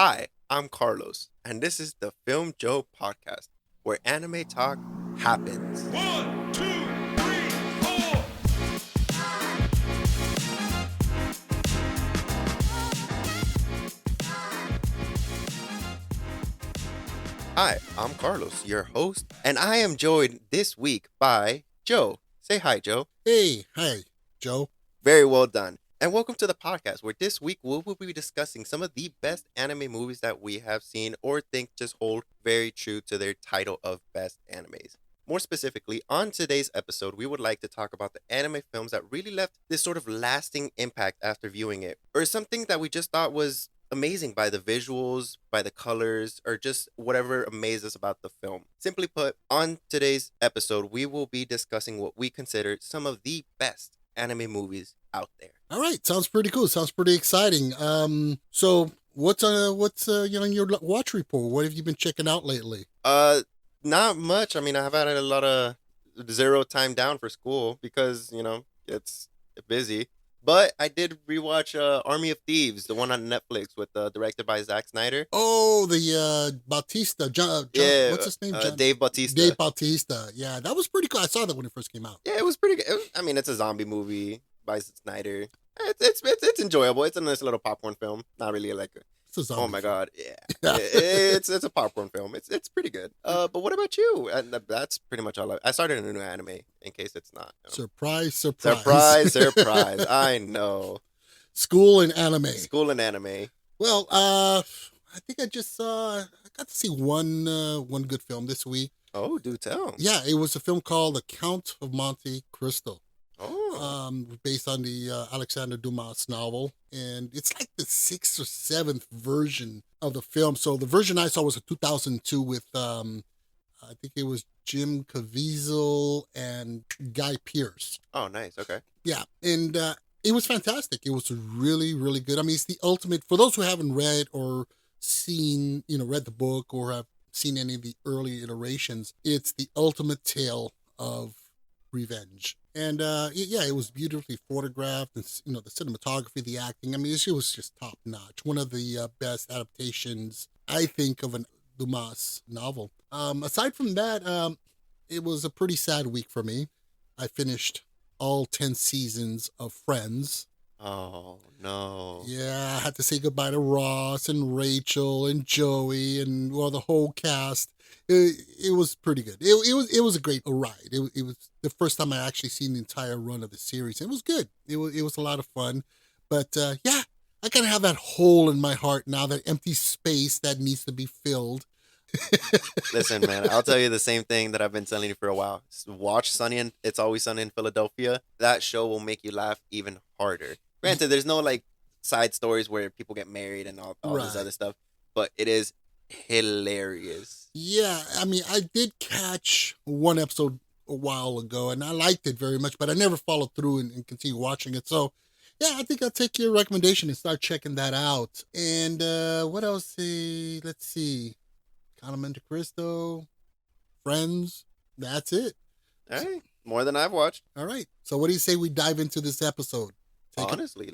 Hi, I'm Carlos, and this is the Filmjoe podcast, where anime talk happens. One, two, three, four. Hi, I'm Carlos, your host, and I am joined this week by Joe. Say hi, Joe. Hey, hi, Joe. Very well done. And welcome to the podcast, where this week we will be discussing some of the best anime movies that we have seen or think just hold very true to their title of best animes. More specifically, on today's episode, we would like to talk about the anime films that really left this sort of lasting impact after viewing it, or something that we just thought was amazing by the visuals, by the colors, or just whatever amazed us about the film. Simply put, on today's episode, we will be discussing what we consider some of the best anime movies out there. All right, sounds pretty cool. Sounds pretty exciting. So what's your watch report? What have you been checking out lately? Not much. I mean, I've had a lot of zero time down for school because, it's busy. But I did rewatch Army of Thieves, the one on Netflix with directed by Zack Snyder. Oh, the Bautista, John, Yeah, what's his name? Dave Bautista. Dave Bautista. Yeah, that was pretty cool. I saw that when it first came out. Yeah, it was pretty good. I mean, it's a zombie movie by Snyder. It's enjoyable. It's a nice little popcorn film. Not really like It's a zombie oh my film. god, yeah. It's a popcorn film. It's pretty good. But what about you? And that's pretty much all. I started a new anime in case it's not. Surprise, Surprise, surprise! I know. School and anime. School and anime. Well, I think I got to see one good film this week. Oh, do tell. Yeah, it was a film called The Count of Monte Cristo. Oh, Based on the Alexander Dumas novel, and it's like the sixth or seventh version of the film. So the version I saw was a 2002 with I think it was Jim Caviezel and Guy Pearce. oh, nice. Okay. Yeah, and it was fantastic. It was really, really good. I mean, it's the ultimate for those who haven't read or seen, read the book or have seen any of the early iterations. It's the ultimate tale of revenge. And yeah, it was beautifully photographed, and the cinematography, the acting. I mean, it was just top notch. One of the best adaptations, I think, of an Dumas novel. Aside from that, it was a pretty sad week for me. I finished all 10 seasons of Friends. Oh no. Yeah, I had to say goodbye to Ross and Rachel and Joey and the whole cast. It was pretty good. It was a great ride. It was the first time I actually seen the entire run of the series. It was good. It was a lot of fun. But yeah, I kind of have that hole in my heart now, that empty space that needs to be filled. Listen, man, I'll tell you the same thing that I've been telling you for a while. Watch It's Always Sunny in Philadelphia. That show will make you laugh even harder. Granted, there's no like side stories where people get married and all this Right. other stuff, but it is hilarious. Yeah, I mean, I did catch one episode a while ago, and I liked it very much, but I never followed through and continued watching it. So, yeah, I think I'll take your recommendation and start checking that out. And what else? Let's see. Count of Monte Cristo, Friends. That's it. All right, more than I've watched. All right. So, what do you say we dive into this episode? Take it. Honestly,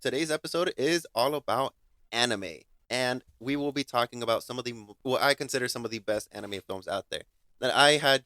today's episode is all about anime, and we will be talking about some of the what I consider some of the best anime films out there. That I had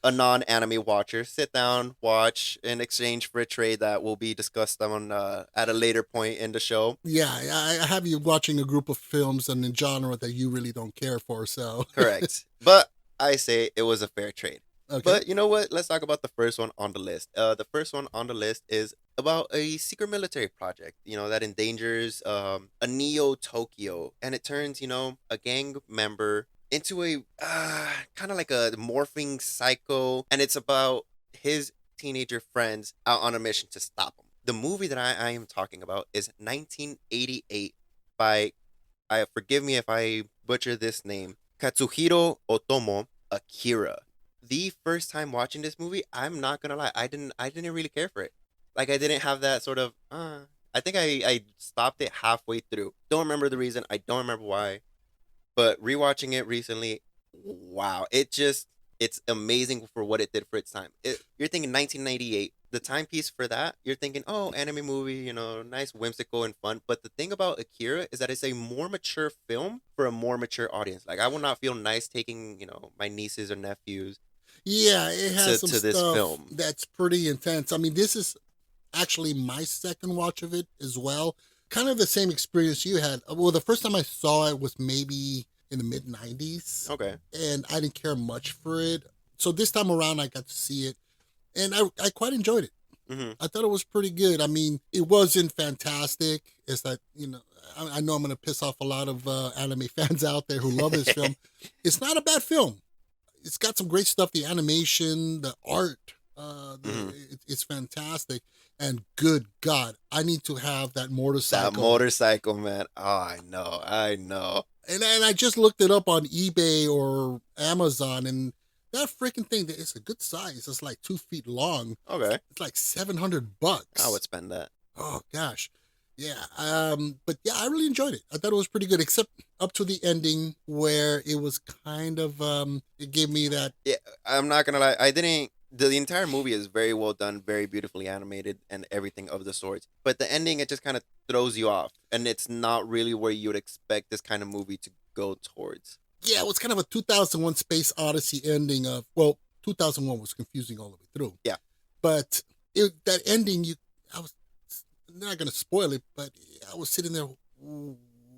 a non-anime watcher, sit down, watch in exchange for a trade that will be discussed on at a later point in the show. Yeah, I have you watching a group of films and a genre that you really don't care for. So, Correct, but I say it was a fair trade. okay. But you know what? Let's talk about the first one on the list. The first one on the list is about a secret military project, that endangers a Neo Tokyo, and it turns, a gang member into a kind of like a morphing psycho, and it's about his teenager friends out on a mission to stop him. The movie that I am talking about is 1988 by, I forgive me if I butcher this name, Katsuhiro Otomo, Akira. The first time watching this movie, I'm not gonna lie, I didn't really care for it. Like I didn't have that sort of I think I stopped it halfway through. Don't remember the reason, I don't remember why. But rewatching it recently, wow, it's amazing for what it did for its time. You're thinking 1998, the timepiece for that, you're thinking, oh, anime movie, nice, whimsical, and fun. But the thing about Akira is that it's a more mature film for a more mature audience. Like, I will not feel nice taking, my nieces or nephews Yeah, it has some to this stuff film. that's pretty intense. I mean, this is actually my second watch of it as well. Kind of the same experience you had. Well, the first time I saw it was maybe in the mid 90s, Okay. and I didn't care much for it. So this time around, I got to see it, and I quite enjoyed it. Hmm. I thought it was pretty good. I mean, it wasn't fantastic. It's that, I know I'm going to piss off a lot of anime fans out there who love this film. It's not a bad film. It's got some great stuff. The animation, the art, Hmm. it's fantastic. And good God, I need to have that That motorcycle. motorcycle, man. Oh, I know. And I just looked it up on eBay or Amazon, and that freaking thing, it's a good size. It's like 2 feet long. Okay. It's like $700 I would bucks. spend that. Oh gosh. Yeah. But yeah, I really enjoyed it. I thought it was pretty good, except up to the ending where it was kind of it gave me that. Yeah, I'm not gonna lie. I didn't. The entire movie is very well done, very beautifully animated, and everything of the sorts. But the ending, it just kind of throws you off, and it's not really where you would expect this kind of movie to go towards. Yeah, it was kind of a 2001 Space Odyssey ending of, well, 2001 was confusing all the way through. Yeah. But that ending, I was not going to spoil it, but I was sitting there,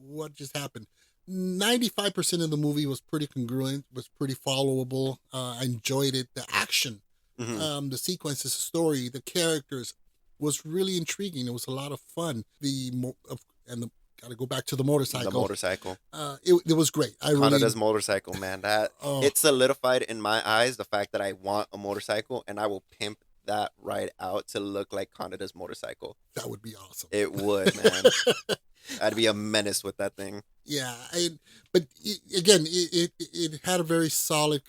what just happened? 95% of the movie was pretty congruent, was pretty followable. I enjoyed it. The action, Hmm. the sequences, the story, the characters was really intriguing. It was a lot of fun. And the got to go back to the The motorcycle. motorcycle, It was great. I really, Kanada's motorcycle, man. That oh, it solidified in my eyes the fact that I want a motorcycle, and I will pimp that ride out to look like Kanada's motorcycle. that would be awesome. It would, man. I'd be a menace with that thing. Yeah, but again, it had a very solid,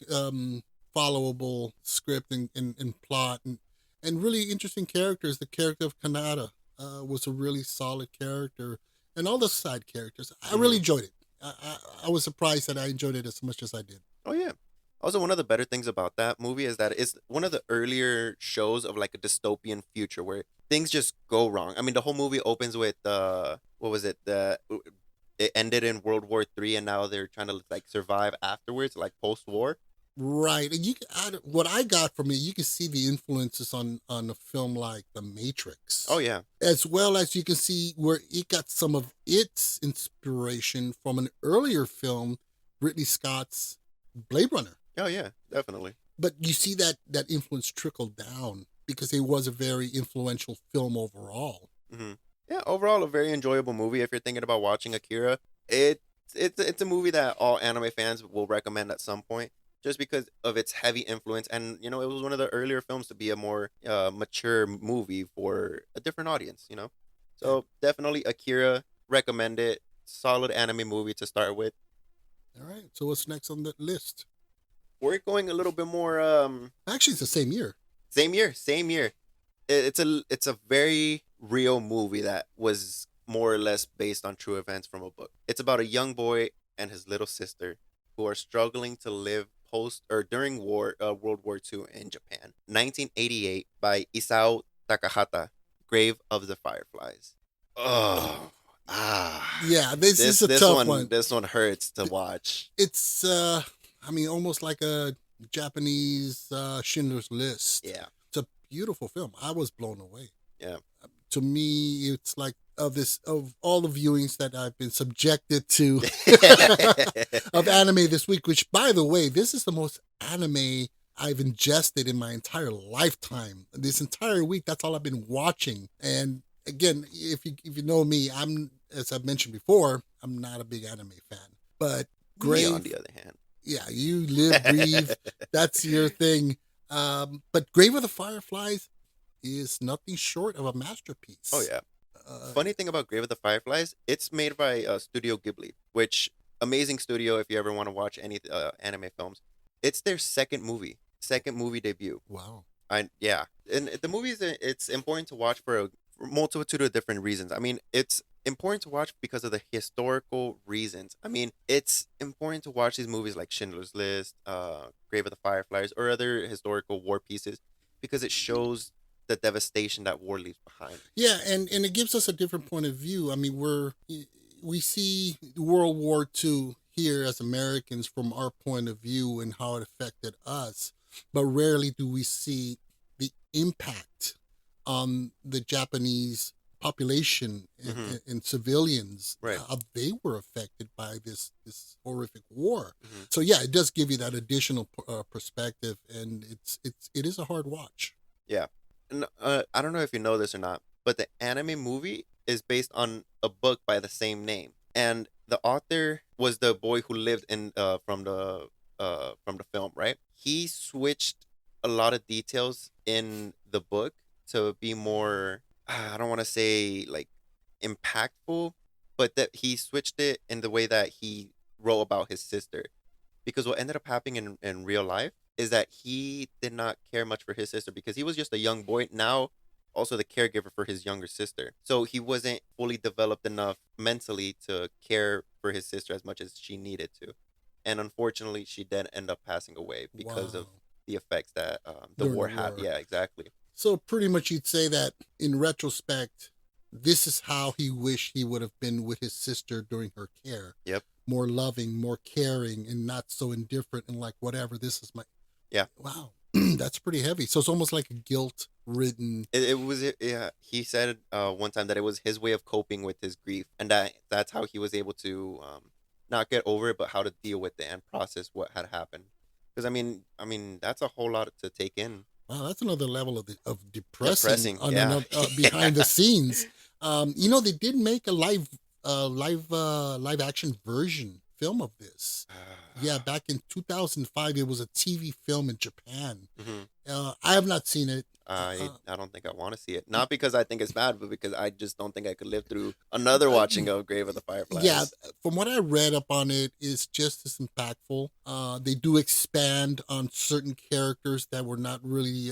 followable script and plot, and really interesting characters. The character of Kanata was a really solid character, and all the side characters. I really Hmm. enjoyed it. I was surprised that I enjoyed it as much as I did. Oh yeah. Also, one of the better things about that movie is that it's one of the earlier shows of like a dystopian future where things just go wrong. I mean, the whole movie opens with what was it? It ended in World War III, and now they're trying to like survive afterwards, like post war. Right, and what I got from it, you can see the influences on a film like The Oh Matrix, yeah. as well as you can see where it got some of its inspiration from an earlier film, Ridley Scott's Blade Runner. Oh yeah. Definitely. But you see that influence trickle down because it was a very influential film overall. Hmm. Yeah. Overall, a very enjoyable movie. If you're thinking about watching Akira, it it's a movie that all anime fans will recommend at some point. Just because of its heavy influence, and it was one of the earlier films to be a more mature movie for a different audience. So definitely Akira, recommend it. Solid anime movie to start with. All right, so what's next on the list? We're going a little bit more Actually, it's the same year. same year. It's a very real movie that was more or less based on true events from a book. It's about a young boy and his little sister who are struggling to live post or during World War II in Japan. 1988 by Isao Takahata, Grave of the Fireflies. Oh, Yeah, this this is a this tough one one. this one hurts to watch. It's I mean, almost like a Japanese Schindler's List. Yeah, It's a beautiful film. I was blown away. yeah. To me, it's like of all the viewings that I've been subjected to of anime this week. Which, by the way, this is the most anime I've ingested in my entire lifetime. This entire week, that's all I've been watching. And again, if you know me, as I've mentioned before, I'm not a big anime fan. But Me, on Grave, the other hand. yeah, you live, breathe. That's your thing. But Grave of the Fireflies is nothing short of a masterpiece. Oh yeah. Uh, Funny thing about Grave of the Fireflies, it's made by Studio Ghibli, which amazing studio if you ever want to watch any anime films. It's their second movie debut. wow. Yeah, and the movies it's important to watch for multitude of different reasons. I mean, it's important to watch because of the historical reasons. I mean, it's important to watch these movies like Schindler's List, Grave of the Fireflies, or other historical war pieces because it shows the devastation that war leaves behind. Yeah, and it gives us a different point of view. I mean, we see World War II here as Americans from our point of view and how it affected us, but rarely do we see the impact on the Japanese population Hmm. and civilians, Right. how they were affected by this horrific war. Hmm. So yeah, it does give you that additional perspective, and it is a hard watch. Yeah. And I don't know if you know this or not, but the anime movie is based on a book by the same name, and the author was the boy who lived in from the film, right? He switched a lot of details in the book to be more, I don't want to say like impactful, but that he switched it in the way that he wrote about his sister, because what ended up happening in real life is that he did not care much for his sister because he was just a young boy, now also the caregiver for his younger sister, so he wasn't fully developed enough mentally to care for his sister as much as she needed to. And unfortunately she did end up passing away because of Wow. the effects that the During the war had. war. Yeah, exactly. So pretty much you'd say that in retrospect, this is how he wished he would have been with his sister during her care. Yep. More loving, more caring, and not so indifferent and like, whatever, this is my. Yeah. Wow. That's pretty heavy. So it's almost like a guilt ridden. It was yeah. He said one time that it was his way of coping with his grief, and that's how he was able to not get over it, but how to deal with it and process what had happened. Because I mean that's a whole lot to take in. Wow, that's another level of depressing Depressing, on yeah. another behind the scenes. They did make a live action version film of this. Yeah, back in 2005, it was a TV film in Japan. Hmm. I have not seen it. I don't think I want to see it. Not because I think it's bad, but because I just don't think I could live through another watching of Grave of the Yeah, Fireflies. from what I read up on it, is just as impactful. They do expand on certain characters that were not really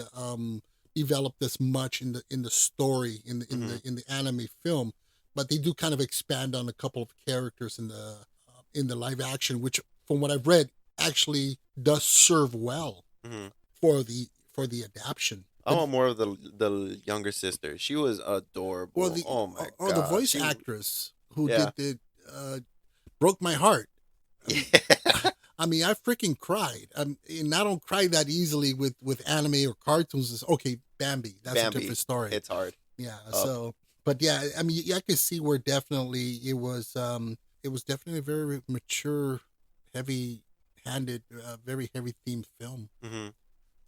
developed as much in the story Hmm. in the anime film, but they do kind of expand on a couple of characters in the live action, which from what I've read actually does serve well Hmm. for the adaptation. I But want more of the younger sister. She was or adorable. the Oh my or the god. voice She actress who yeah. did the broke my heart. I mean, Yeah. I mean, I freaking cried. And I don't cry that easily with anime or cartoons. It's okay, Bambi. That's a different Bambi. story. It's hard. Yeah. Up. So, but yeah, I mean, yeah, I can see where definitely it was definitely a very mature, heavy-handed, very heavy themed film. Hmm.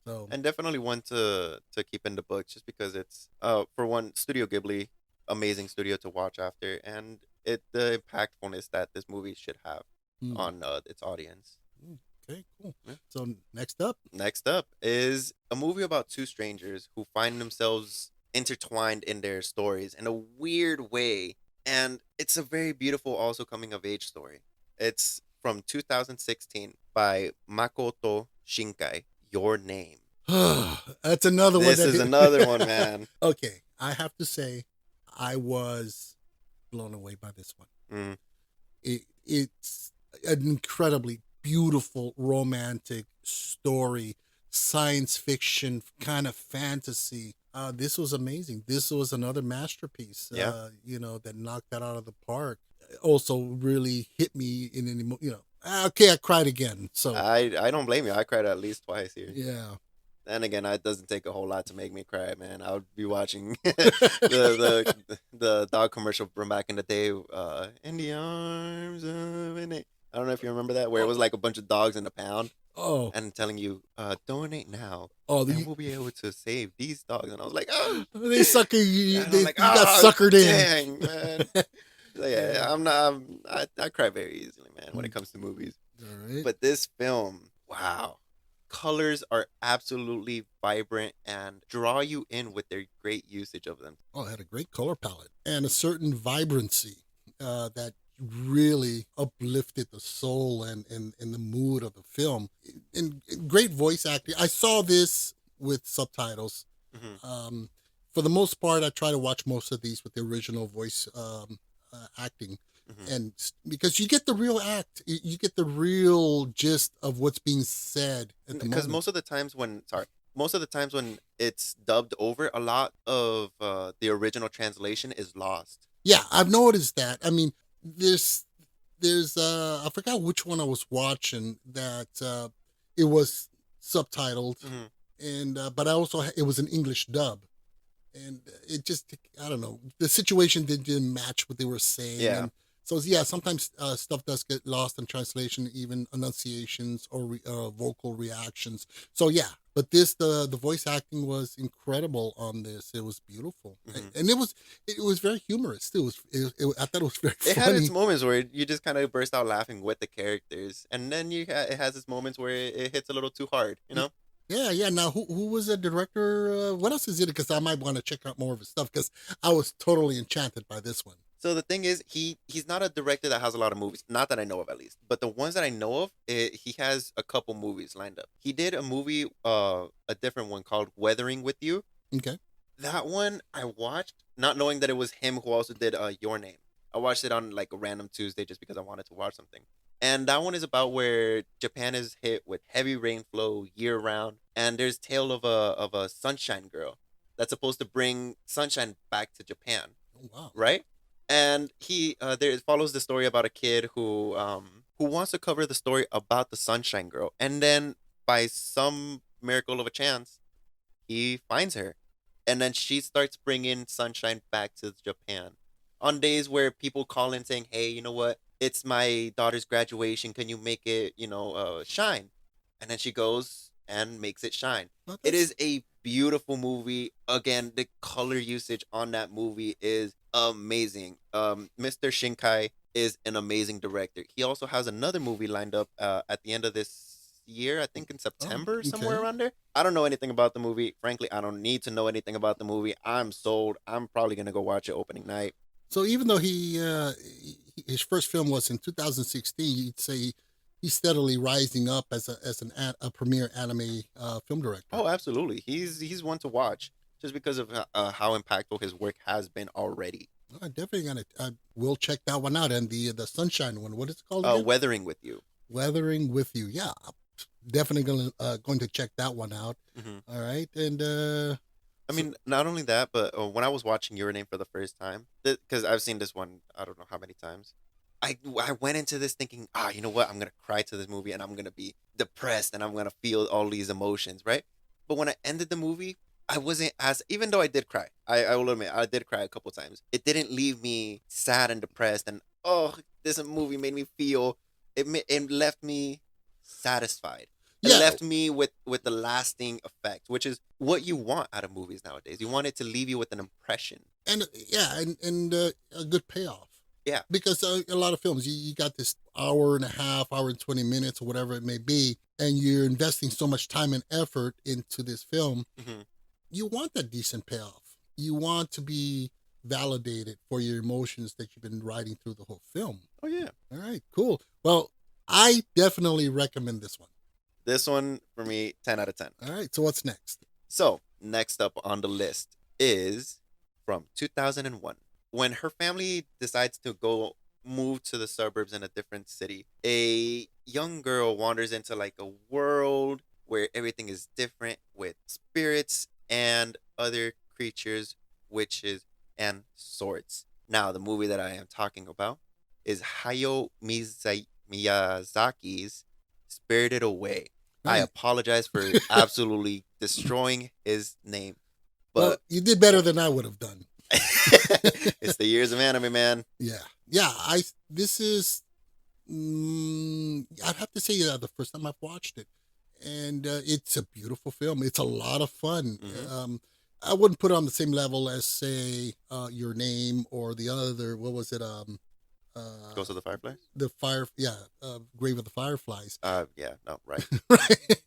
So, And definitely one to keep in the books, just because it's for one, Studio Ghibli, amazing studio to watch after, and the impactfulness that this movie should have mm, on its audience. okay, cool. Yeah. So next up, Next up is a movie about two strangers who find themselves intertwined in their stories in a weird way, and it's a very beautiful, also coming of age story. It's from 2016 by Makoto Shinkai. Your Name. that's another one This that is another one, man. okay, I have to say, I was blown away by this one. Mm, It's an incredibly beautiful romantic story, science fiction kind of fantasy. This was amazing. This was another masterpiece. yeah, That knocked that out of the park. Also, really hit me in an okay, I cried again. So I don't blame you. I cried at least twice here. yeah. And again, it doesn't take a whole lot to make me cry, man. I would be watching the dog commercial from back in the day, "In the Arms of an A-" I don't know if you remember that, where it was like a bunch of dogs in a pound Oh, and telling you, donate now, oh, and we'll be able to save these dogs. And I was like, oh, they sucker you. and I'm You like, got oh, suckered in. dang, man. So yeah, Yeah. I'm not. I cry very easily, man, when it Mm, comes to movies. all right. But this film, wow, colors are absolutely vibrant and draw you in with their great usage of them. Oh, it had a great color palette and a certain vibrancy that really uplifted the soul and the mood of the film. And great voice acting. I saw this with subtitles. Hmm. Um, for the most part, I try to watch most of these with the original voice acting. Hmm. And because you get the real act, you get the real gist of what's being said at the Because moment. most of the times when, sorry, most of the times when it's dubbed over, a lot of the original translation is lost. Yeah, I've noticed that. I mean, there's I forgot which one I was watching that it was subtitled, Hmm. and but I also it was an English dub, and it just, I don't know, the situation didn't match what they were saying. Yeah. And so yeah, sometimes stuff does get lost in translation, even enunciations or vocal reactions. So yeah, but this, the voice acting was incredible on this. It was beautiful. Hmm. And it was very humorous too. I thought it was very It had its funny. moments where you just kind of burst out laughing with the characters, and then it has its moments where it hits a little too hard, you Y- know. Yeah, yeah. Now, who was the director? What else is it? Because I might want to check out more of his stuff, because I was totally enchanted by this one. So the thing is, he's not a director that has a lot of movies, not that I know of at least. But the ones that I know of, he has a couple movies lined up. He did a movie, a different one called Weathering with You. Okay. That one I watched, not knowing that it was him who also did Your Name. I watched it on like a random Tuesday just because I wanted to watch something. And that one is about where Japan is hit with heavy rainflow year round, and there's tale of a sunshine girl that's supposed to bring sunshine back to Japan, Oh wow. right? And there it follows the story about a kid who wants to cover the story about the Sunshine Girl, and then by some miracle of a chance, he finds her, and then she starts bringing sunshine back to Japan on days where people call in saying, "Hey, you know what? It's my daughter's graduation. Can you make it, shine?" And then she goes and makes it shine. Well, It that's is a beautiful movie. Again, the color usage on that movie is amazing. Mr. Shinkai is an amazing director. He also has another movie lined up at the end of this year, I think in oh September, somewhere okay. around there. I don't know anything about the movie. Frankly, I don't need to know anything about the movie. I'm sold. I'm probably gonna go watch it opening night. So even though his first film was in 2016, you'd say he's steadily rising up as a premier anime film director. Oh, absolutely. He's one to watch just because of how impactful his work has been already. I definitely gonna. I will check that one out. And the Sunshine one, what is it called again? Weathering with You. Weathering with You. Yeah, I'm definitely going to check that one out. Hmm. All right, and I so mean, not only that, but when I was watching Your Name for the first time, because I've seen this one, I don't know how many times. I went into this thinking, you know what? I'm gonna cry to this movie, and I'm gonna be depressed, and I'm gonna feel all these emotions, right? But when I ended the movie, I wasn't as, even though I did cry. I will admit, I did cry a couple times. It didn't leave me sad and depressed, and this movie made me feel. It left me satisfied. It yeah, left me with the lasting effect, which is what you want out of movies nowadays. You want it to leave you with an impression. and yeah, and a good payoff. Yeah. Because a lot of films, you got this hour and a half, hour and 20 minutes, or whatever it may be, and you're investing so much time and effort into this film, Hmm. you want that decent payoff. You want to be validated for your emotions that you've been riding through the whole film. Oh yeah. All right, cool. Well, I definitely recommend this one. This one for me, 10 out of 10. All right, so what's next? So next up on the list is from 2001. When her family decides to go move to the suburbs in a different city, a young girl wanders into like a world where everything is different with spirits and other creatures, witches, and swords. Now, the movie that I am talking about is Miyazaki's Spirited Away. I Nice. apologize for absolutely destroying his name, Well, but you did better than I would have done. it's the years of anime, man. Yeah, yeah. This is, I'd have to say, the first time I've watched it, and it's a beautiful film. It's a lot of fun. Hmm. I wouldn't put it on the same level as, say, Your Name, or the other. What was it? Ghost of the Fireflies. The Fire. Yeah, Grave of the Fireflies. Yeah, no, right. Right.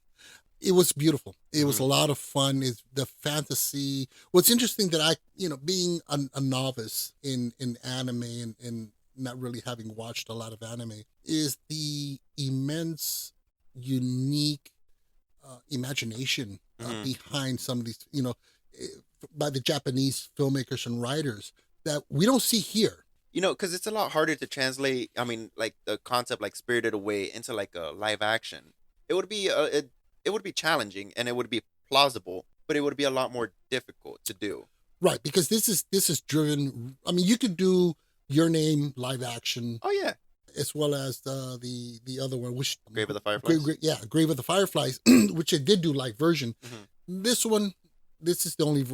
It was beautiful. It was Hmm. a lot of fun. It's the fantasy. What's interesting that being a novice in anime, and not really having watched a lot of anime, is the immense, unique imagination Hmm. behind some of these, eh, by the Japanese filmmakers and writers, that we don't see here. Because it's a lot harder to translate. I mean, like the concept, like Spirited Away, into like a live action. It would be it would be challenging, and it would be plausible, but it would be a lot more difficult to do. Right, because this is driven. I mean, you could do Your Name live action Oh yeah, as well as the other one, which Grave of the Fireflies. Grave of the Fireflies, which they did do live version. Hmm. This one, this is the only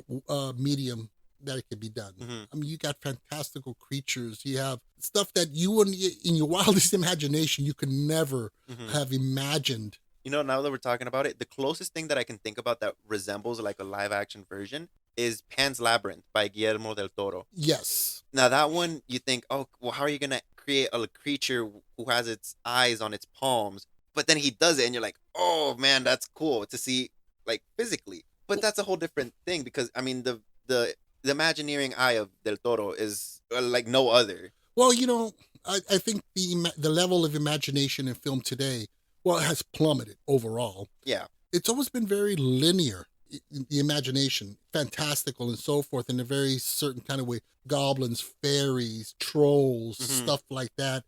medium that it could be done. Hmm. I mean, you got fantastical creatures. You have stuff that you wouldn't, in your wildest imagination, you could never Hmm. have imagined. Now that we're talking about it, the closest thing that I can think about that resembles like a live action version is Pan's Labyrinth by Guillermo del Toro. Yes. Now that one, you think, oh, well, how are you gonna create a creature who has its eyes on its palms? But then he does it, and you're like, oh man, that's cool to see, like physically. But that's a whole different thing because I mean, the Imagineering eye of del Toro is like no other. Well, I think the level of imagination in film today, well, it has plummeted overall. Yeah. It's always been very linear, the imagination, fantastical and so forth, in a very certain kind of way. Goblins, fairies, trolls, Hmm. stuff like that.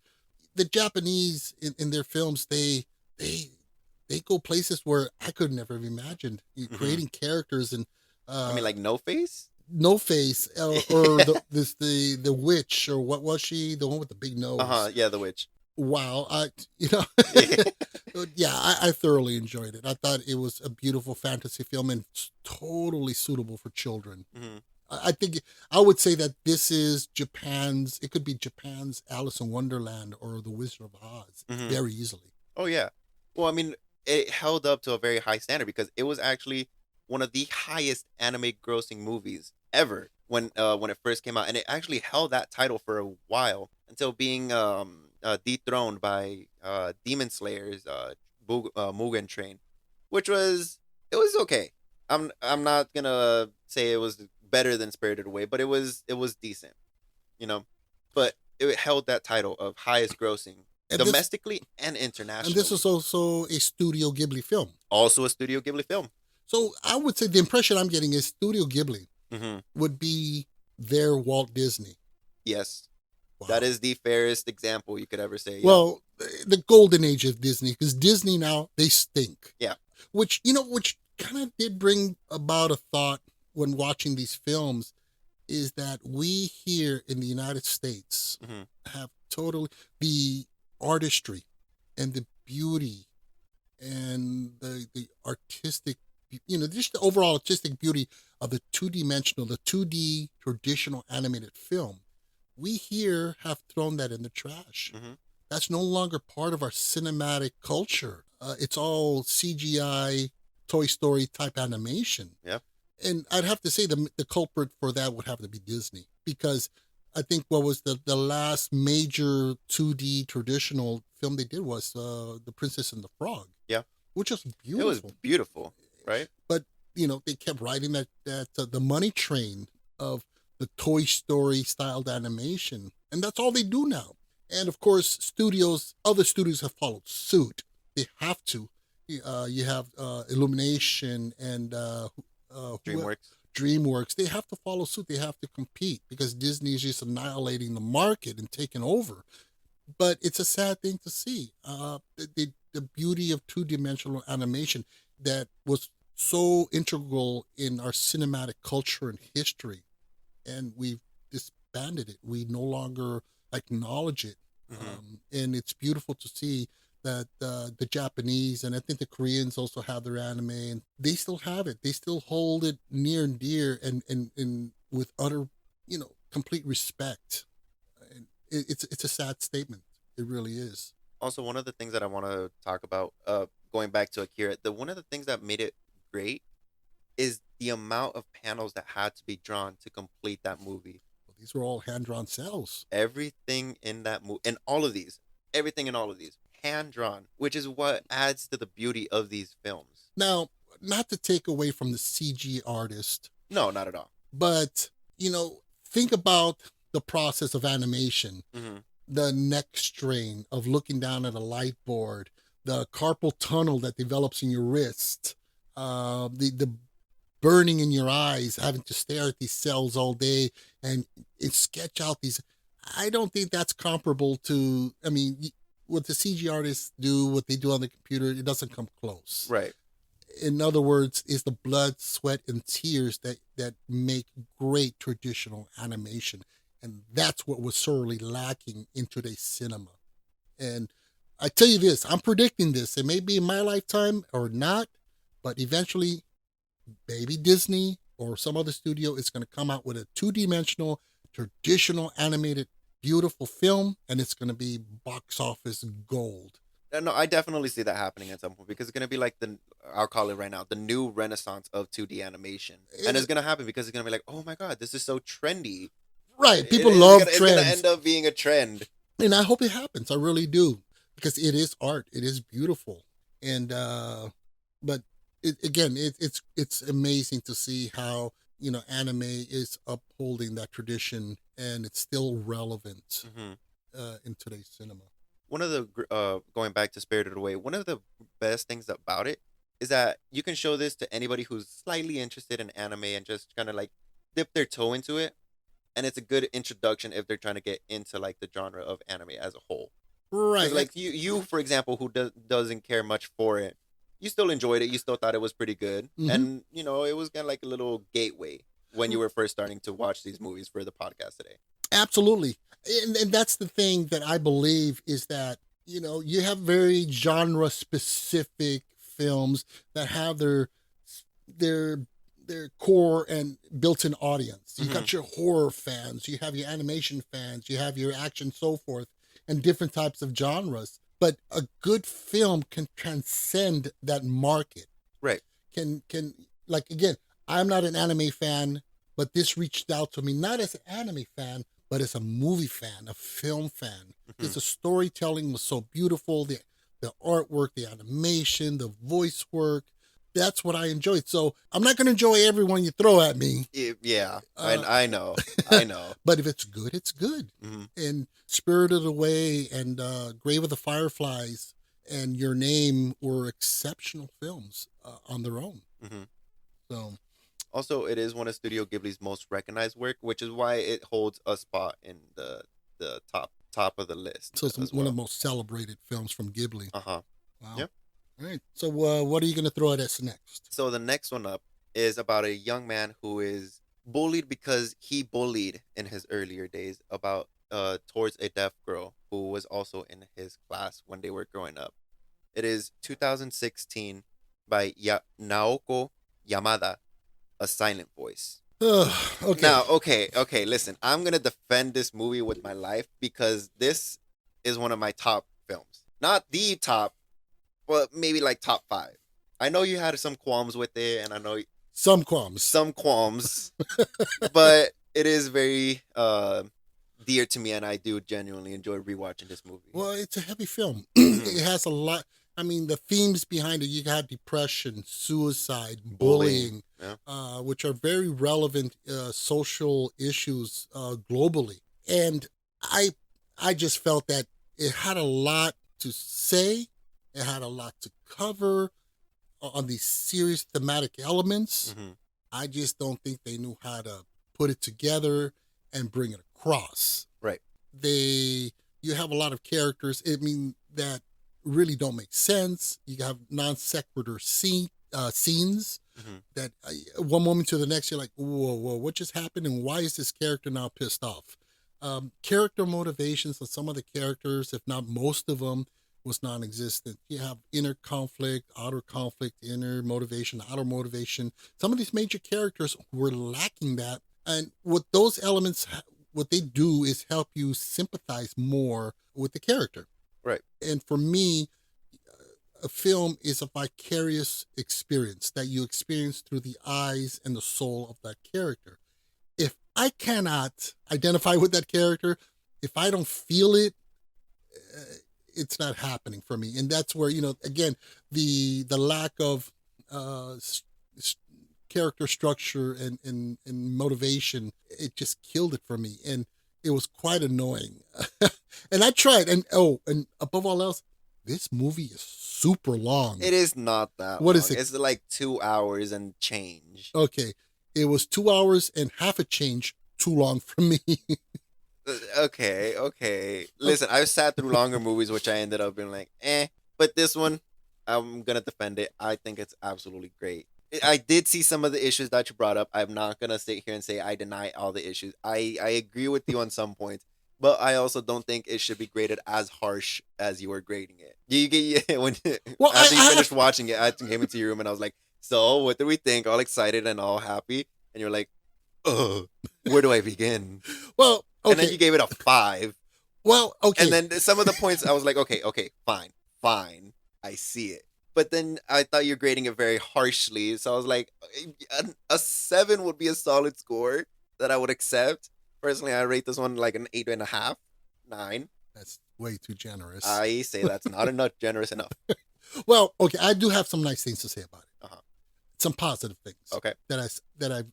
The Japanese in their films, they go places where I could never have imagined. Hmm. Creating characters and I mean, like No Face. No Face, or the witch, or what was she? The one with the big Uh huh. nose. Yeah, the witch. Wow, yeah, I thoroughly enjoyed it. I thought it was a beautiful fantasy film and totally suitable for children. Hmm. I think I would say that this is Japan's. It could be Japan's Alice in Wonderland or The Wizard of Oz Hmm. very easily. Oh yeah. Well, I mean, it held up to a very high standard because it was actually one of the highest anime grossing movies ever when it first came out, and it actually held that title for a while until being dethroned by Demon Slayer's Mugen Train, which was it was okay. I'm not gonna say it was better than Spirited Away, but it was decent, you know. But it held that title of highest grossing And this domestically and and this internationally. is also a Studio Ghibli film. Also a Studio Ghibli film. So I would say the impression I'm getting is Studio Ghibli Hmm. would be their Walt Disney. Yes, that Wow. is the fairest example you could ever say. Yeah, Well, the golden age of Disney, because Disney now, they stink. yeah. Which kind of did bring about a thought when watching these films, is that we here in the United States Hmm. have totally the artistry and the beauty and the artistic, just the overall artistic beauty of the two-dimensional, the 2D traditional animated film. We here have thrown that in the trash. Hmm. That's no longer part of our cinematic culture. It's all CGI, Toy Story type animation. Yeah. And I'd have to say the culprit for that would have to be Disney, because I think what was the last major 2D traditional film they did was The Princess and the Frog, Yeah. which was It was beautiful. beautiful, right? But they kept riding that the money train of the Toy Story styled animation, and that's all they do now. And of course, other studios have followed suit. They have to. You have Illumination and DreamWorks. DreamWorks. They have to follow suit. They have to compete because Disney is just annihilating the market and taking over. But it's a sad thing to see. The beauty of two-dimensional animation that was so integral in our cinematic culture and history, and we've disbanded it. We no longer acknowledge it. Hmm. And it's beautiful to see that the Japanese, and I think the Koreans also have their anime, and they still have it. They still hold it near and dear, and with utter, complete respect. And it's a sad statement. It really is. Also, one of the things that I want to talk about, going back to Akira, the one of the things that made it great is the amount of panels that had to be drawn to complete that movie. These were all hand drawn cells. Everything in that movie, and all of these, everything in all of these, hand drawn, which is what adds to the beauty of these films. Now, not to take away from the CG artist, No, not at all. but think about the process of animation, Hmm. the neck strain of looking down at a light board, the carpal tunnel that develops in your wrist, the burning in your eyes, having to stare at these cells all day and sketch out these. I don't think that's comparable to. I mean, what the CG artists do, what they do on the computer, it doesn't come close. Right. In other words, is the blood, sweat, and tears that make great traditional animation. And that's what was sorely lacking in today's cinema. And I tell you this, I'm predicting this. It may be in my lifetime or not, but eventually, maybe Disney or some other studio is going to come out with a two-dimensional, traditional animated, beautiful film, and it's going to be box office gold. No, I definitely see that happening at some point because it's gonna be like I'll call it right now, the new renaissance of 2D animation, and it's It- gonna happen because it's gonna be like, oh my god, this is so trendy. right, people It's love gonna trends, end up being a trend. and I hope it happens. I really do, because it is art. It is beautiful, and but it's amazing to see how anime is upholding that tradition, and it's still relevant Hmm. in today's cinema. One of the going back to Spirited Away, one of the best things about it is that you can show this to anybody who's slightly interested in anime and just kind of like dip their toe into it, and it's a good introduction if they're trying to get into like the genre of anime as a whole. Because Right. like you for example, who doesn't care much for it, you still enjoyed it. You still thought it was pretty good, Hmm. and it was kind of like a little gateway when you were first starting to watch these movies for the podcast today. Absolutely. And that's the thing that I believe is that, you have very genre specific films that have their their core and built-in audience. You Hmm. got your horror fans, you have your animation fans, you have your action, so forth, and different types of genres. But a good film can transcend that market. Right. Can Like, again, I'm not an anime fan, but this reached out to me not as an anime fan, but as a movie fan, a film fan. Hmm. Because the storytelling was so beautiful, the artwork, the animation, the voice work. That's what I enjoyed. So I'm not going to enjoy everyone you throw at me, Yeah, uh, I know, I know. but if it's good, it's good. Hmm. And Spirited Away and Grave of the Fireflies and Your Name were exceptional films on their own. Hmm. So Also, it is one of Studio Ghibli's most recognized work, which is why it holds a spot in the top of the list So it's as one of well. the most celebrated films from Ghibli. Uh huh. Wow. Yeah. All right. So what are you going to throw at us next? So the next one up is about a young man who is bullied because he bullied in his earlier days about towards a deaf girl who was also in his class when they were growing up. It is 2016 by Naoko Yamada, A Silent Voice. Okay. Now, okay, listen, I'm gonna defend this movie with my life because this is one of my top films. Not the top, but maybe like top five. I know you had some qualms with it, and I know Some qualms. some qualms, but it is very dear to me, and I do genuinely enjoy rewatching this movie. Well, it's a heavy film. Mhm. It has a lot. I mean, the themes behind it, you got depression, suicide, Bullying, bullying, yeah. which are very relevant social issues globally. And I, I just felt that it had a lot to say. It had a lot to cover on these serious thematic elements. Hmm. I just don't think they knew how to put it together and bring it across. Right. You have a lot of characters, that really don't make sense. You have non sequitur scenes Hmm. that one moment to the next you're like, whoa, what just happened, and why is this character now pissed off? Character motivations of some of the characters, if not most of them, was non-existent. You have inner conflict, outer conflict, inner motivation, outer motivation. Some of these major characters were lacking that, and what those elements, what they do is help you sympathize more with the character. Right. And for me, a film is a vicarious experience that you experience through the eyes and the soul of that character. If I cannot identify with that character, if I don't feel it, it's not happening for me. And that's where, again, the lack of uh, character structure and motivation, it just killed it for me. And it was quite annoying. And I tried. And above all else, this movie is super long. It is not that What long. is it? It's like 2 hours and change. Okay. It was 2 hours and half a change too long for me. Okay. Listen, I've sat through longer movies, which I ended up being like, eh. But this one, I'm gonna defend it. I think it's absolutely great. I did see some of the issues that you brought up. I'm not gonna sit here and say I deny all the issues. I agree with you on some points, but I also don't think it should be graded as harsh as you were grading it. You get when Well, after you I finished have, watching it, I came into your room and I was like, "So, what do we think?" All excited and all happy, and you're like, "Ugh, where do I begin?" well, And then okay, you gave it a 5. well, And okay. then some of the points I was like, okay, fine, fine, I see it. But then I thought you're grading it very harshly, so I was like, a 7 would be a solid score that I would accept. Personally, I rate this one like an 8.5, 9. That's way too generous. I say that's not enough, generous enough. Well, okay, I do have some nice things to say about it. Uh-huh. Some positive things Okay, that I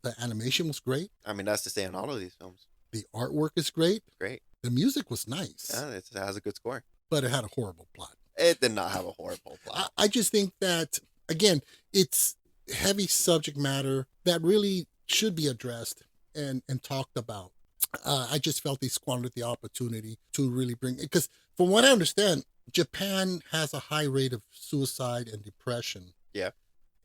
the animation was great. I mean that's to say on all of these films. The artwork is great. Great, The music was nice, yeah, it has a good score. but it had a horrible plot. It did not have a horrible plot. I just think that, again, it's heavy subject matter that really should be addressed and talked about. I just felt they squandered the opportunity to really bring it. Because from what I understand, Japan has a high rate of suicide and depression. Yeah,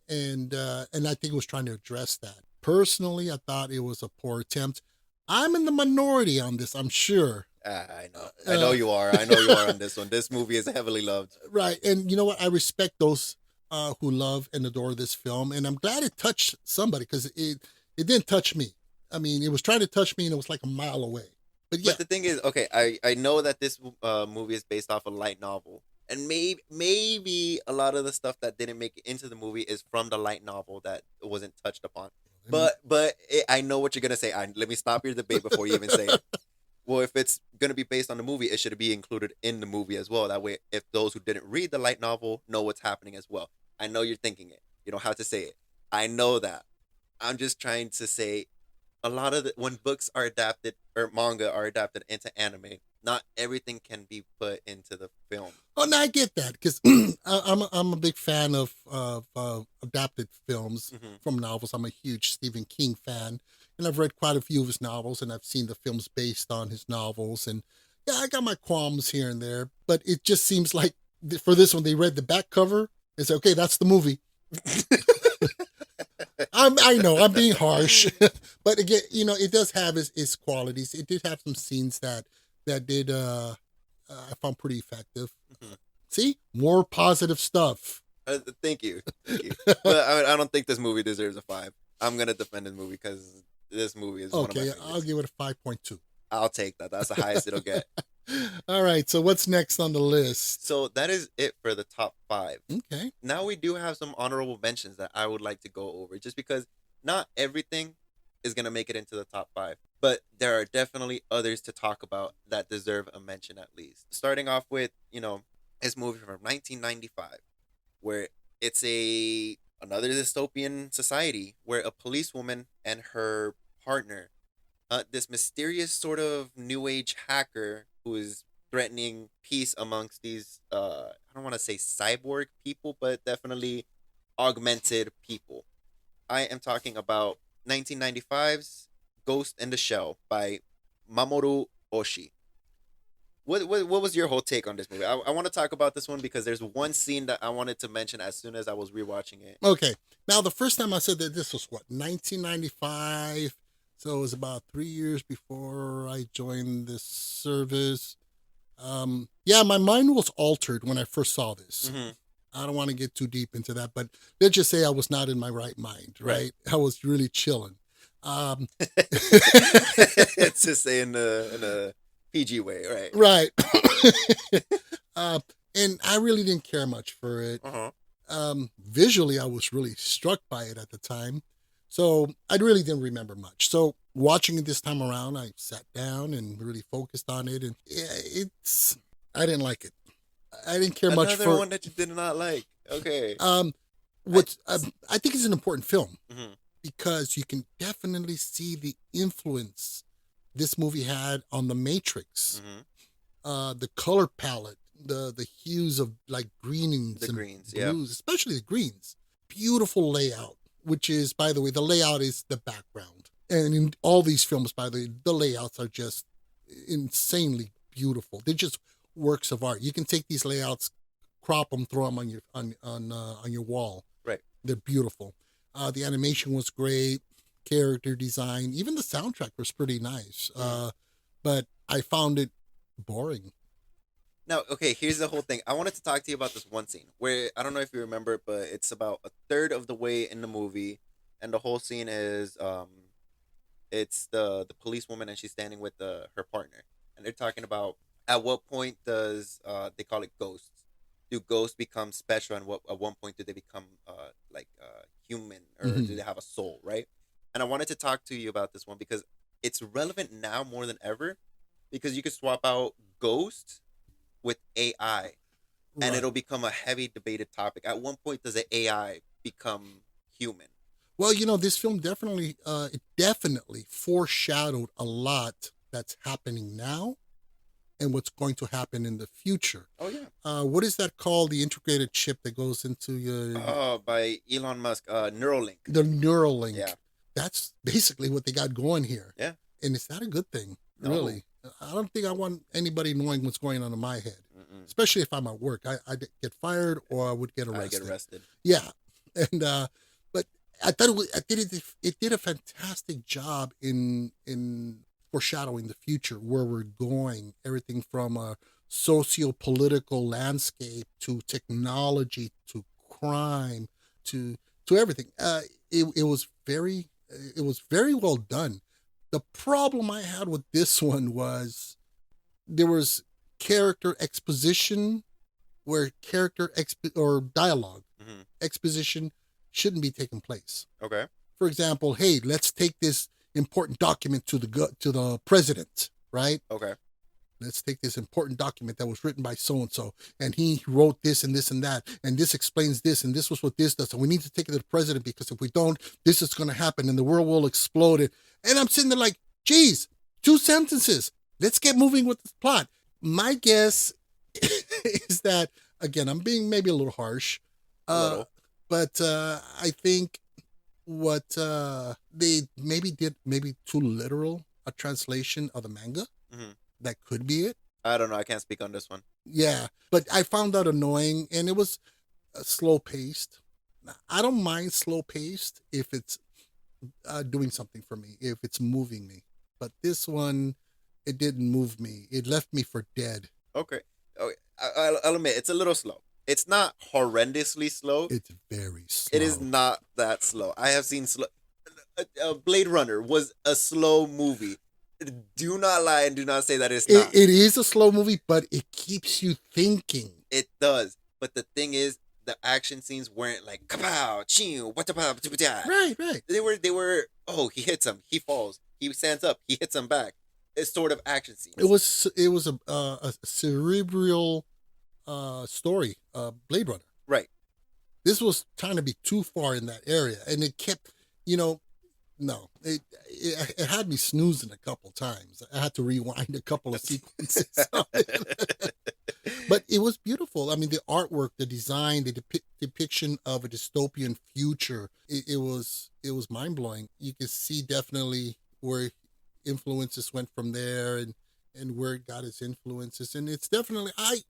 And I think it was trying to address that. Personally, I thought it was a poor attempt. I'm in the minority on this, I'm sure. I know you are. I know you are on this one. This movie is heavily loved. Right. And you know what? I respect those who love and adore this film. And I'm glad it touched somebody because it didn't touch me. I mean, it was trying to touch me and it was like a mile away. But yeah, But the thing is, okay, I know that this movie is based off a light novel, and maybe a lot of the stuff that didn't make it into the movie is from the light novel that wasn't touched upon. I know what you're gonna say. Let me stop your debate before you even say it. Well, if it's gonna be based on the movie, it should be included in the movie as well. That way, if those who didn't read the light novel know what's happening as well. I know you're thinking it. You don't have to say it. I know that. I'm just trying to say a lot of when books are adapted or manga are adapted into anime, not everything can be put into the film. oh, no, I get that because I'm a big fan of adapted films Hmm. from novels. I'm a huge Stephen King fan, and I've read quite a few of his novels, and I've seen the films based on his novels. And yeah, I got my qualms here and there, but it just seems like for this one, they read the back cover and said, "Okay, that's the movie." I know I'm being harsh, but again, it does have its qualities. It did have some scenes that did I found pretty effective. Hmm. See, more positive stuff. Thank you, thank you. But I don't think this movie deserves a 5. I'm gonna defend this movie because this movie is one of my Okay, I'll favorites. give it a 5.2. I'll take that. That's the highest it'll get. All right, so what's next on the list? So that is it for the top 5. Okay, Now we do have some honorable mentions that I would like to go over, just because not everything is gonna make it into the top 5, but there are definitely others to talk about that deserve a mention at least. Starting off with this movie from 1995, where it's another dystopian society where a policewoman and her partner, this mysterious sort of new age hacker who is threatening peace amongst these I don't want to say cyborg people, but definitely augmented people. I am talking about 1995's Ghost in the Shell by Mamoru Oshii. What was your whole take on this movie? I want to talk about this one because there's one scene that I wanted to mention as soon as I was rewatching it. okay. Now the first time I said that this was what 1995, so it was about 3 years before I joined this service. Yeah, my mind was altered when I first saw this. Hmm. I don't want to get too deep into that, but let's just say I was not in my right mind, Right. right? I was really chilling. Um, It's to say in a PG way, right? right. uh, and I really didn't care much for it. Uh-huh. Visually, I was really struck by it at the time. So I really didn't remember much. So watching it this time around, I sat down and really focused on it. And yeah, I didn't like it. I didn't care much Another for, one that you did not like. Okay. um, I, I think it's an important film mhm. because you can definitely see the influence this movie had on The Matrix. Mhm. The color palette, the hues of like greenings The and greens, yeah. blues, especially the greens. Beautiful layout, which is, by the way, the layout is the background. And in all these films, by the way, the layouts are just insanely beautiful. They're just works of art. You can take these layouts crop them, throw them on your wall. Right. They're beautiful. The animation was great, character design, even the soundtrack was pretty nice. But I found it boring. Now, okay, here's the whole thing. I wanted to talk to you about this one scene where I don't know if you remember it, but it's about a third of the way in the movie, and the whole scene is it's the policewoman and she's standing with her partner, and they're talking about at what point does they call it ghosts? Do ghosts become special, and what at one point do they become human, or do Hmm. they have a soul, right? And I wanted to talk to you about this one because it's relevant now more than ever, because you could swap out ghosts with AI and Right. it'll become a heavy debated topic. At one point, does the AI become human? Well, this film definitely foreshadowed a lot that's happening now and what's going to happen in the future. Oh yeah. What is that called? The integrated chip that goes into your Oh, by Elon Musk, Neuralink. the Neuralink. Yeah. That's basically what they got going here. Yeah. And is that a good thing? No. Really? I don't think I want anybody knowing what's going on in my head, Mm-mm. especially if I'm at work. I'd get fired or I would get I get arrested. arrested. Yeah. And but I thought it did a fantastic job in foreshadowing the future, where we're going, everything from a socio-political landscape to technology to crime to everything. It was very well done. The problem I had with this one was there was character exposition where or dialogue Mm-hmm. exposition shouldn't be taking place. Okay. For example, hey, let's take this important document to the president, right? Okay. Let's take this important document that was written by so and so, and he wrote this and this and that, and this explains this, and this was what this does. So we need to take it to the president, because if we don't, this is going to happen, and the world will explode. And I'm sitting there like, geez, 2 sentences. Let's get moving with the plot. My guess is that, again, I'm being maybe a little harsh, A little. but I think what they maybe did, maybe too literal a translation of the manga. Mm-hmm. That could be it. I don't know. I can't speak on this one. Yeah, but I found that annoying, and it was slow paced. I don't mind slow paced if it's doing something for me, if it's moving me. But this one, it didn't move me. It left me for dead. Okay. Okay. I'll admit it's a little slow. It's not horrendously slow. It's very slow. It is not that slow. I have seen slow. Blade Runner was a slow movie. Do not lie and do not say that it's not. It is a slow movie, but it keeps you thinking. It does. But the thing is, the action scenes weren't like kapow, ching, what Right, right. They were oh, he hits him, he falls, he stands up, he hits him back. It's sort of action scenes. It was a cerebral story, Blade Runner. Right. This was trying to be too far in that area, and it kept, no, it had me snoozing a couple times. I had to rewind a couple of sequences. But it was beautiful. I mean, the artwork, the design, the depiction of a dystopian future, it was mind blowing. You could see definitely where influences went from there, and where it got its influences, and it's definitely I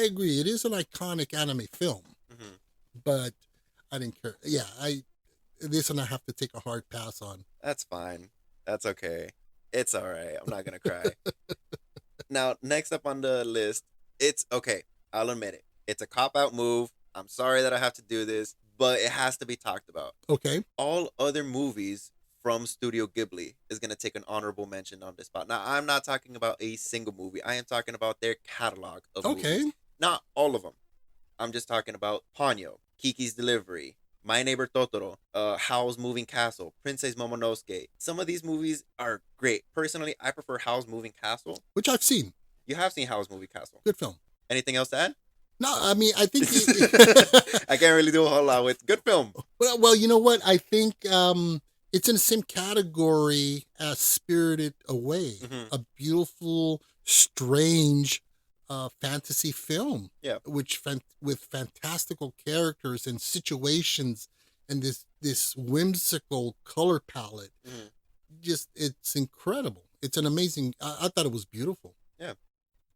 agree. It is an iconic anime film, Mhm. but I didn't care. Yeah, this one I have to take a hard pass on. That's fine. That's okay. It's all right. I'm not gonna cry. Now, next up on the list, it's okay. I'll admit it. It's a cop out move. I'm sorry that I have to do this, but it has to be talked about. Okay, All other movies from Studio Ghibli is going to take an honorable mention on this spot. Now, I'm not talking about a single movie. I am talking about their catalog of okay. movies. Not all of them. I'm just talking about Ponyo, Kiki's Delivery, My Neighbor Totoro, Howl's Moving Castle, Princess Momonosuke. Some of these movies are great. Personally, I prefer Howl's Moving Castle. Which I've seen. You have seen Howl's Moving Castle. Good film. Anything else to add? No, I mean, I think I can't really do a whole lot with good film. well, you know what? I think it's in the same category as Spirited Away, Mhm. a beautiful, strange fantasy film. Yeah. With fantastical characters and situations, and this whimsical color palette. Mhm. Just it's incredible. It's an amazing. I thought it was beautiful.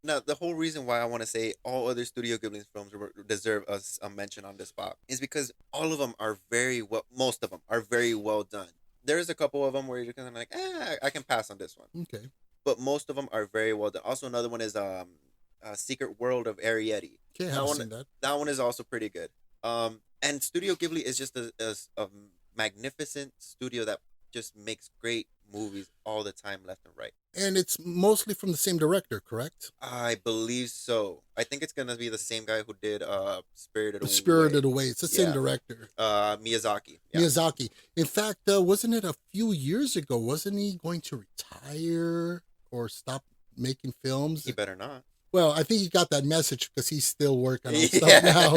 Now, the whole reason why I want to say all other Studio Ghibli films deserve us a mention on this spot is because all of them are very well. Most of them are very well done. There's a couple of them where you're kind of like, I can pass on this one, Okay. but most of them are very well done. Also, another one is Secret World of Arrietty. Okay, I That haven't one, seen that. that one is also pretty good. And Studio Ghibli is just a magnificent studio that just makes great movies all the time, left and right. And it's mostly from the same director, correct? I believe so. I think it's gonna be the same guy who did Spirited The Away. Spirited Away. It's the same Yeah. director. Miyazaki. Yeah. Miyazaki. In fact, wasn't it a few years ago? Wasn't he going to retire or stop making films? He better not. Well, I think he got that message because he's still working on stuff Yeah. now.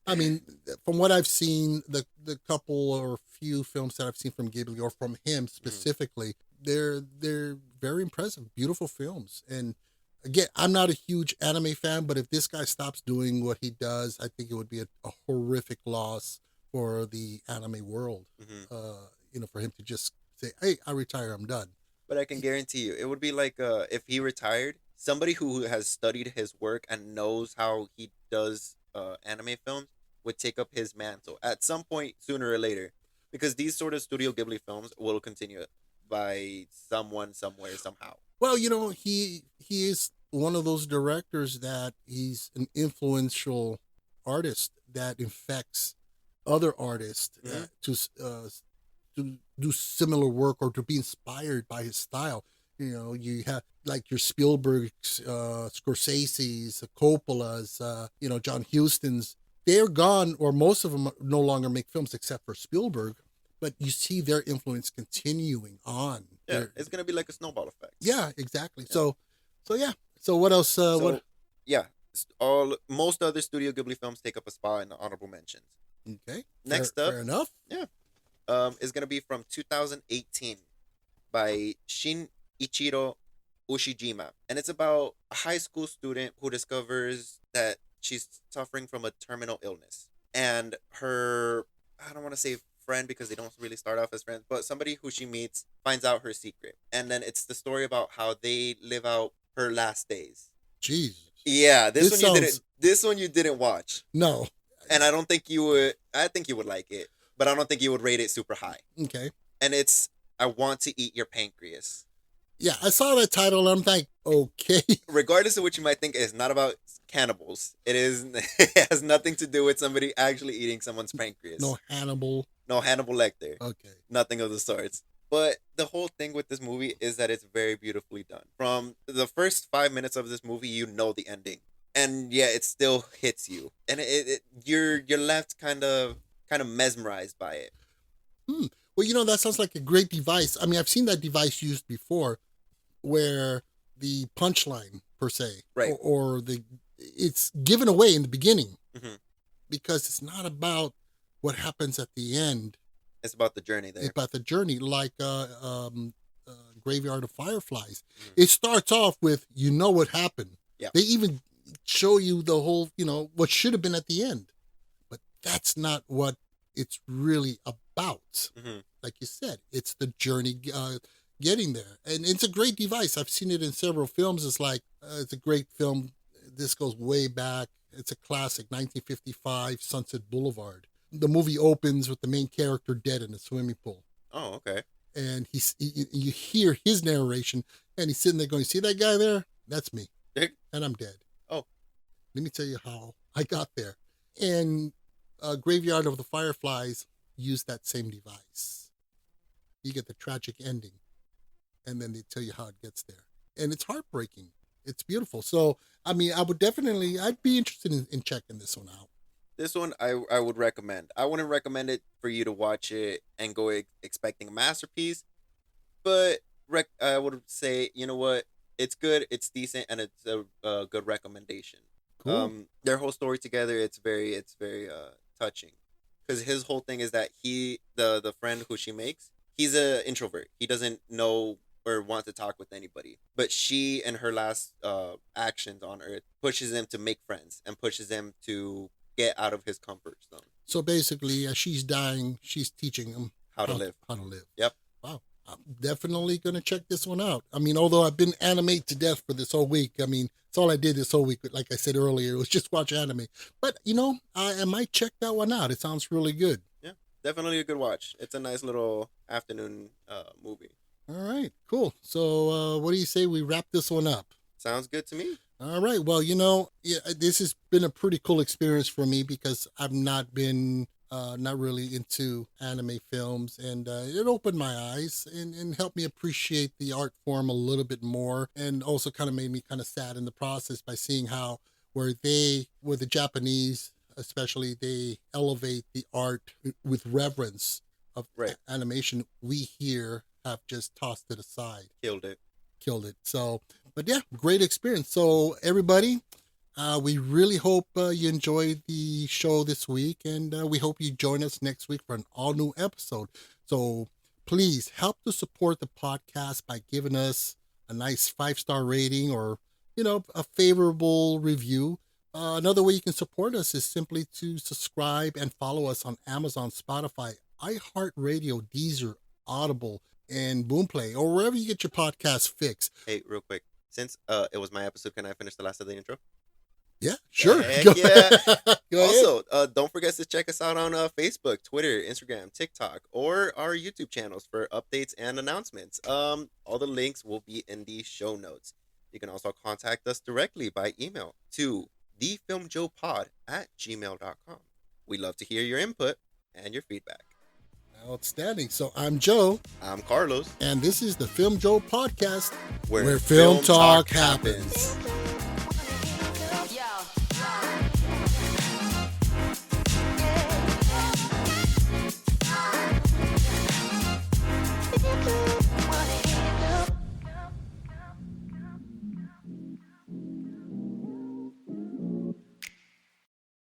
I mean, from what I've seen, the couple or few films that I've seen from Ghibli or from him specifically, they're very impressive, beautiful films. And again, I'm not a huge anime fan, but if this guy stops doing what he does, I think it would be a horrific loss for the anime world. For him to just say, "Hey, I retire, I'm done." But I can guarantee you, it would be like if he retired, somebody who has studied his work and knows how he does anime films would take up his mantle at some point sooner or later, because these sort of Studio Ghibli films will continue by someone, somewhere, somehow. Well, he is one of those directors that he's an influential artist that infects other artists to do similar work or to be inspired by his style. You have like your Spielberg's, Scorsese's, Coppola's, John Huston's. They're gone, or most of them no longer make films except for Spielberg. But you see their influence continuing on. Yeah, it's gonna be like a snowball effect. Yeah, exactly. So yeah. So what else? What? Yeah, all most other Studio Ghibli films take up a spot in the honorable mentions. Okay. Next up, fair enough. yeah, is gonna be from 2018 by Ichiro Ushijima, and it's about a high school student who discovers that she's suffering from a terminal illness, and her, I don't want to say friend because they don't really start off as friends, but somebody who she meets finds out her secret, and then it's the story about how they live out her last days. Jesus. Yeah, This you sounds- didn't. This one you didn't watch, No. and I don't think you would. I think you would like it, but I don't think you would rate it super high. Okay. And it's I Want to Eat Your Pancreas. Yeah, I saw that title and I'm like, okay. Regardless of what you might think, it's not about cannibals. It is. It has nothing to do with somebody actually eating someone's pancreas. No Hannibal. No Hannibal Lecter. Okay. Nothing of the sorts. But the whole thing with this movie is that it's very beautifully done. From the first 5 minutes of this movie, you know the ending, and yeah, it still hits you, and you're left kind of mesmerized by it. Well, that sounds like a great device. I mean, I've seen that device used before where the punchline, per se, Right. or it's given away in the beginning Mhm. because it's not about what happens at the end. It's about the journey there. It's about the journey, like Graveyard of Fireflies. Mhm. It starts off with, what happened. Yeah. They even show you the whole, what should have been at the end. But that's not what it's really about. Mhm. Like you said, it's the journey getting there. And it's a great device. I've seen it in several films. It's like, it's a great film. This goes way back. It's a classic, 1955, Sunset Boulevard. The movie opens with the main character dead in a swimming pool. Oh, okay. And you hear his narration, and he's sitting there going, "See that guy there? That's me, and I'm dead." Oh. Let me tell you how I got there. And Graveyard of the Fireflies used that same device. You get the tragic ending, and then they tell you how it gets there, and it's heartbreaking. It's beautiful. So, I mean, I'd be interested in checking this one out. This one I would recommend. I wouldn't recommend it for you to watch it and go expecting a masterpiece, but I would say, you know what, it's good, it's decent, and it's a good recommendation. Cool. Their whole story together, it's very touching, because his whole thing is that the friend who she makes, he's an introvert. He doesn't know or want to talk with anybody, but she and her last actions on Earth pushes him to make friends and pushes him to get out of his comfort zone. So basically, as she's dying, she's teaching him How to live. How to live. Yep. Wow. I'm definitely going to check this one out. I mean, although I've been anime to death for this whole week. I mean, it's all I did this whole week. Like I said earlier, it was just watch anime. But, I might check that one out. It sounds really good. Yeah, definitely a good watch. It's a nice little afternoon movie. All right, cool. So, what do you say we wrap this one up? Sounds good to me. All right. Well, yeah, this has been a pretty cool experience for me because I've not been not really into anime films, and it opened my eyes and helped me appreciate the art form a little bit more, and also kind of made me kind of sad in the process by seeing how where the Japanese especially, they elevate the art with reverence of Right. animation. We here have just tossed it aside, Killed it. killed it. So, but yeah, great experience. So everybody, we really hope you enjoyed the show this week, and we hope you join us next week for an all new episode. So please help to support the podcast by giving us a nice 5-star rating, or a favorable review. Another way you can support us is simply to subscribe and follow us on Amazon, Spotify, iHeartRadio, Deezer, Audible, and Boomplay, or wherever you get your podcast fix. Hey, real quick. Since it was my episode, can I finish the last of the intro? Yeah, sure. Heck Go yeah. Go ahead. Also, don't forget to check us out on Facebook, Twitter, Instagram, TikTok, or our YouTube channels for updates and announcements. All the links will be in the show notes. You can also contact us directly by email to thefilmjoepod@gmail.com. We love to hear your input and your feedback. Outstanding. So I'm Joe, I'm Carlos, and this is the Film Joe podcast, where film film talk talk happens. happens.